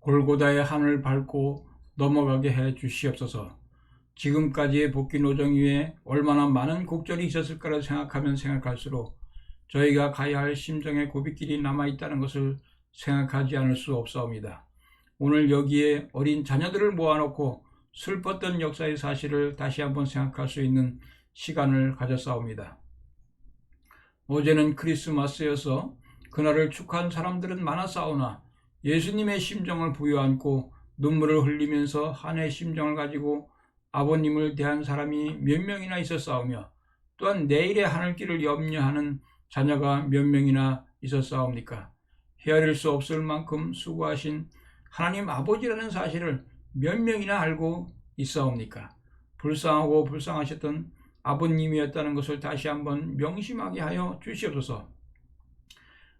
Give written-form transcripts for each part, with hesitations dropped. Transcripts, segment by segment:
골고다의 한을 밟고 넘어가게 해 주시옵소서. 지금까지의 복귀 노정 위에 얼마나 많은 곡절이 있었을까를 생각하면 생각할수록 저희가 가야 할 심정의 고비길이 남아있다는 것을 생각하지 않을 수 없사옵니다. 오늘 여기에 어린 자녀들을 모아놓고 슬펐던 역사의 사실을 다시 한번 생각할 수 있는 시간을 가졌사옵니다. 어제는 크리스마스여서 그날을 축하한 사람들은 많았사오나 예수님의 심정을 부여안고 눈물을 흘리면서 한 해의 심정을 가지고 아버님을 대한 사람이 몇 명이나 있었사오며 또한 내일의 하늘길을 염려하는 자녀가 몇 명이나 있었사옵니까? 헤아릴 수 없을 만큼 수고하신 하나님 아버지라는 사실을 몇 명이나 알고 있사옵니까? 불쌍하고 불쌍하셨던 아버님이었다는 것을 다시 한번 명심하게 하여 주시옵소서.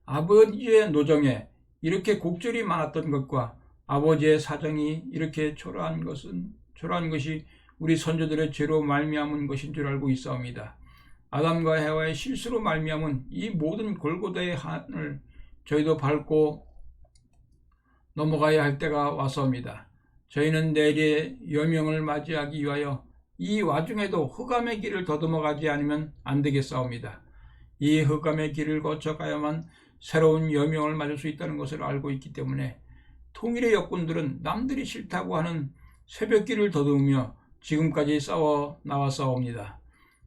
아버지의 노정에 이렇게 곡절이 많았던 것과 아버지의 사정이 이렇게 초라한 것이 우리 선조들의 죄로 말미암은 것인 줄 알고 있사옵니다. 아담과 해와의 실수로 말미암은 이 모든 골고다의 한을 저희도 밟고 넘어가야 할 때가 왔사옵니다. 저희는 내일의 여명을 맞이하기 위하여 이 와중에도 흑암의 길을 더듬어가지 않으면 안 되겠사옵니다. 이 흑암의 길을 거쳐가야만 새로운 여명을 맞을 수 있다는 것을 알고 있기 때문에 통일의 역군들은 남들이 싫다고 하는 새벽길을 더듬으며 지금까지 싸워 나왔사옵니다.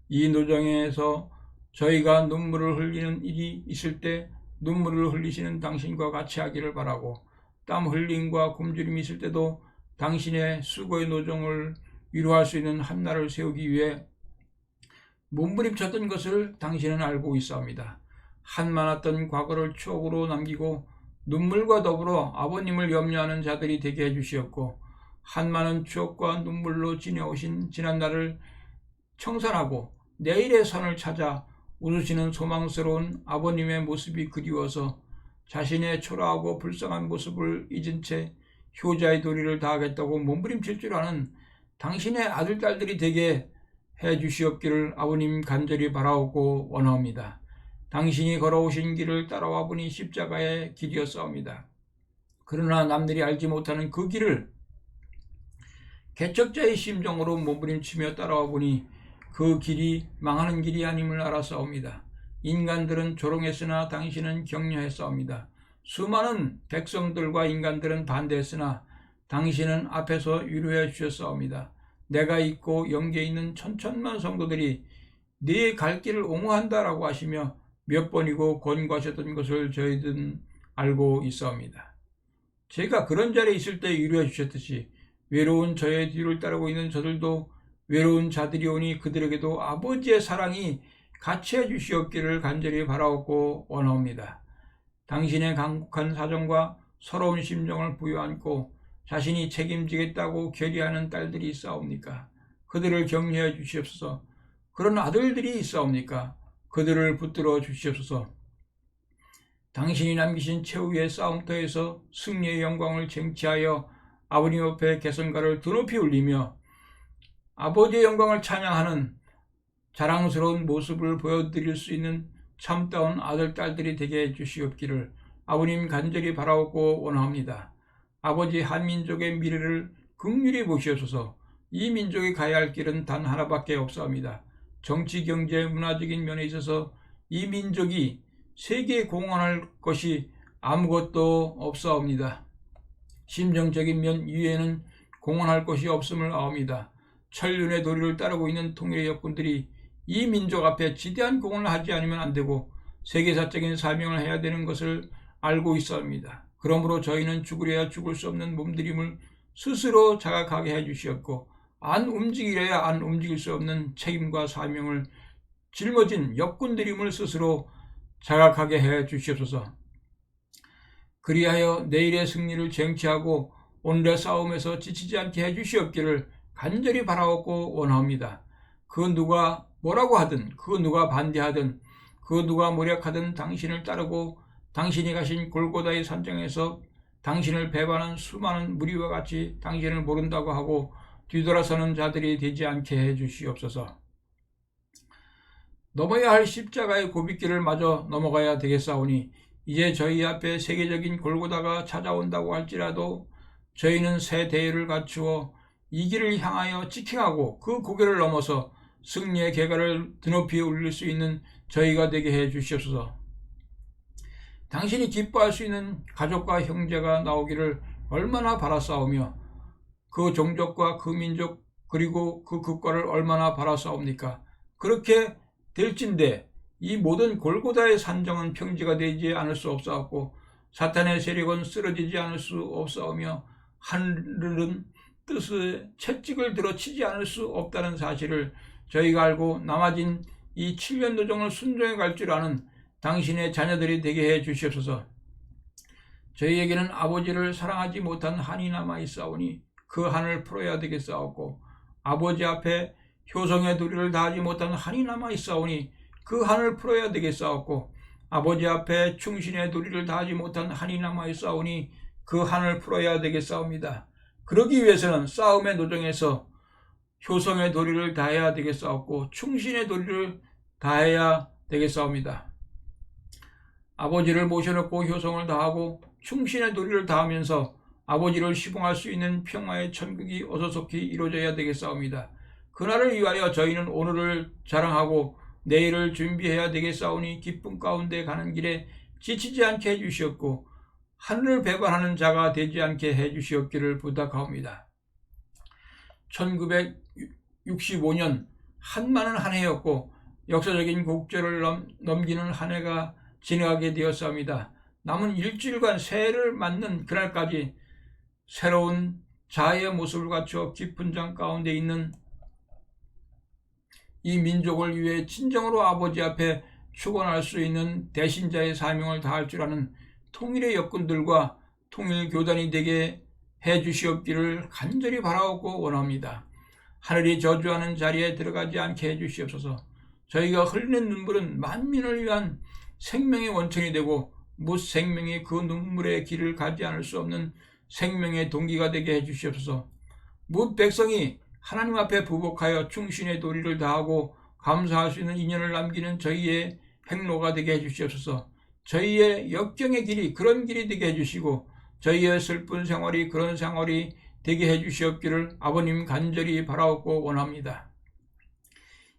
이 노정에서 저희가 눈물을 흘리는 일이 있을 때 눈물을 흘리시는 당신과 같이 하기를 바라고, 땀 흘림과 굶주림이 있을 때도 당신의 수고의 노정을 위로할 수 있는 한날을 세우기 위해 몸부림쳤던 것을 당신은 알고 있사옵니다. 한많았던 과거를 추억으로 남기고 눈물과 더불어 아버님을 염려하는 자들이 되게 해주시었고, 한많은 추억과 눈물로 지내오신 지난날을 청산하고 내일의 선을 찾아 웃으시는 소망스러운 아버님의 모습이 그리워서 자신의 초라하고 불쌍한 모습을 잊은 채 효자의 도리를 다하겠다고 몸부림칠 줄 아는 당신의 아들, 딸들이 되게 해주시옵기를 아버님 간절히 바라옵고 원하옵니다. 당신이 걸어오신 길을 따라와 보니 십자가의 길이었사옵니다. 그러나 남들이 알지 못하는 그 길을 개척자의 심정으로 몸부림치며 따라와 보니 그 길이 망하는 길이 아님을 알았사옵니다. 인간들은 조롱했으나 당신은 격려했사옵니다. 수많은 백성들과 인간들은 반대했으나 당신은 앞에서 위로해 주셨사옵니다. 내가 있고 영계에 있는 천천만 성도들이 네 갈 길을 옹호한다라고 하시며 몇 번이고 권고하셨던 것을 저희들은 알고 있사옵니다. 제가 그런 자리에 있을 때 위로해 주셨듯이 외로운 저의 뒤를 따르고 있는 저들도 외로운 자들이 오니 그들에게도 아버지의 사랑이 같이 해주시옵기를 간절히 바라옵고 원하옵니다. 당신의 강국한 사정과 서러운 심정을 부여안고 자신이 책임지겠다고 결의하는 딸들이 있사옵니까? 그들을 격려해 주시옵소서. 그런 아들들이 있사옵니까? 그들을 붙들어 주시옵소서. 당신이 남기신 최후의 싸움터에서 승리의 영광을 쟁취하여 아버님 옆에 개선가를 드높이 올리며 아버지의 영광을 찬양하는 자랑스러운 모습을 보여드릴 수 있는 참다운 아들, 딸들이 되게 해주시옵기를 아버님 간절히 바라옵고 원합니다. 아버지 한민족의 미래를 긍휼히 보시옵소서. 이 민족이 가야 할 길은 단 하나밖에 없사옵니다. 정치, 경제, 문화적인 면에 있어서 이 민족이 세계에 공헌할 것이 아무것도 없사옵니다. 심정적인 면 이외에는 공헌할 것이 없음을 아옵니다. 천륜의 도리를 따르고 있는 통일의 역군들이 이 민족 앞에 지대한 공헌을 하지 않으면 안 되고 세계사적인 사명을 해야 되는 것을 알고 있사옵니다. 그러므로 저희는 죽으려야 죽을 수 없는 몸들임을 스스로 자각하게 해주시었고, 안 움직이려야 안 움직일 수 없는 책임과 사명을 짊어진 역군들임을 스스로 자각하게 해주시옵소서. 그리하여 내일의 승리를 쟁취하고 오늘의 싸움에서 지치지 않게 해주시옵기를 간절히 바라옵고 원합니다. 그 누가 뭐라고 하든, 그 누가 반대하든, 그 누가 모략하든 당신을 따르고 당신이 가신 골고다의 산정에서 당신을 배반한 수많은 무리와 같이 당신을 모른다고 하고 뒤돌아서는 자들이 되지 않게 해주시옵소서. 넘어야 할 십자가의 고비길을 마저 넘어가야 되겠사오니 이제 저희 앞에 세계적인 골고다가 찾아온다고 할지라도 저희는 새 대열을 갖추어 이 길을 향하여 직행하고 그 고개를 넘어서 승리의 계가를 드높이 올릴 수 있는 저희가 되게 해 주시옵소서. 당신이 기뻐할 수 있는 가족과 형제가 나오기를 얼마나 바라사오며 그 종족과 그 민족 그리고 그 국가를 얼마나 바라사옵니까? 그렇게 될진대 이 모든 골고다의 산정은 평지가 되지 않을 수 없사옵고 사탄의 세력은 쓰러지지 않을 수 없사오며 하늘은 뜻의 채찍을 들어 치지 않을 수 없다는 사실을 저희가 알고 남아진 이 7년 도정을 순종해 갈 줄 아는 당신의 자녀들이 되게 해 주시옵소서. 저희에게는 아버지를 사랑하지 못한 한이 남아 있사오니 그 한을 풀어야 되겠사옵고 아버지 앞에 효성의 도리를 다하지 못한 한이 남아 있사오니 그 한을 풀어야 되겠사옵고 아버지 앞에 충신의 도리를 다하지 못한 한이 남아 있사오니 그 한을 풀어야 되겠사옵니다. 그러기 위해서는 싸움의 노정에서 효성의 도리를 다해야 되겠사옵고 충신의 도리를 다해야 되겠사옵니다. 아버지를 모셔놓고 효성을 다하고 충신의 도리를 다하면서 아버지를 시봉할 수 있는 평화의 천국이 어서 속히 이루어져야 되겠사옵니다. 그날을 위하여 저희는 오늘을 자랑하고 내일을 준비해야 되겠사오니 기쁨 가운데 가는 길에 지치지 않게 해주시옵고 하늘을 배반하는 자가 되지 않게 해주시옵기를 부탁하옵니다. 1965년 한많은 한 해였고 역사적인 곡절을 넘기는 한 해가 지나가게 되었사옵니다. 남은 일주일간 새해를 맞는 그날까지 새로운 자아의 모습을 갖추어 깊은 잠 가운데 있는 이 민족을 위해 진정으로 아버지 앞에 축원할 수 있는 대신자의 사명을 다할 줄 아는 통일의 역군들과 통일교단이 되게 해주시옵기를 간절히 바라옵고 원합니다. 하늘이 저주하는 자리에 들어가지 않게 해주시옵소서. 저희가 흘리는 눈물은 만민을 위한 생명의 원천이 되고 무생명이 그 눈물의 길을 가지 않을 수 없는 생명의 동기가 되게 해주시옵소서. 무백성이 하나님 앞에 부복하여 충신의 도리를 다하고 감사할 수 있는 인연을 남기는 저희의 행로가 되게 해주시옵소서. 저희의 역경의 길이 그런 길이 되게 해주시고 저희의 슬픈 생활이 그런 생활이 되게 해주시옵기를 아버님 간절히 바라옵고 원합니다.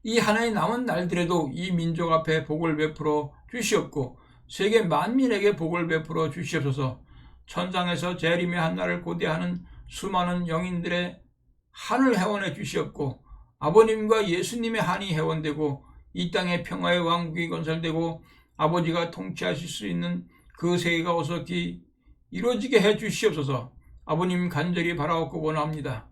이 하나의 남은 날들에도 이 민족 앞에 복을 베풀어 주시옵고 세계 만민에게 복을 베풀어 주시옵소서. 천상에서 재림의 한날을 고대하는 수많은 영인들의 한을 회원해 주시옵고 아버님과 예수님의 한이 회원되고 이 땅의 평화의 왕국이 건설되고 아버지가 통치하실 수 있는 그 세계가 어서히 이루어지게 해 주시옵소서. 아버님 간절히 바라옵고 원합니다.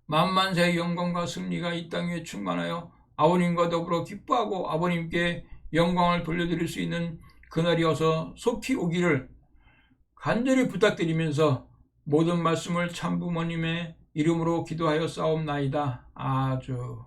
만만세의 영광과 승리가 이 땅 위에 충만하여 아버님과 더불어 기뻐하고 아버님께 영광을 돌려드릴 수 있는 그날이 어서 속히 오기를 간절히 부탁드리면서 모든 말씀을 참부모님의 이름으로 기도하여 싸움나이다. 아주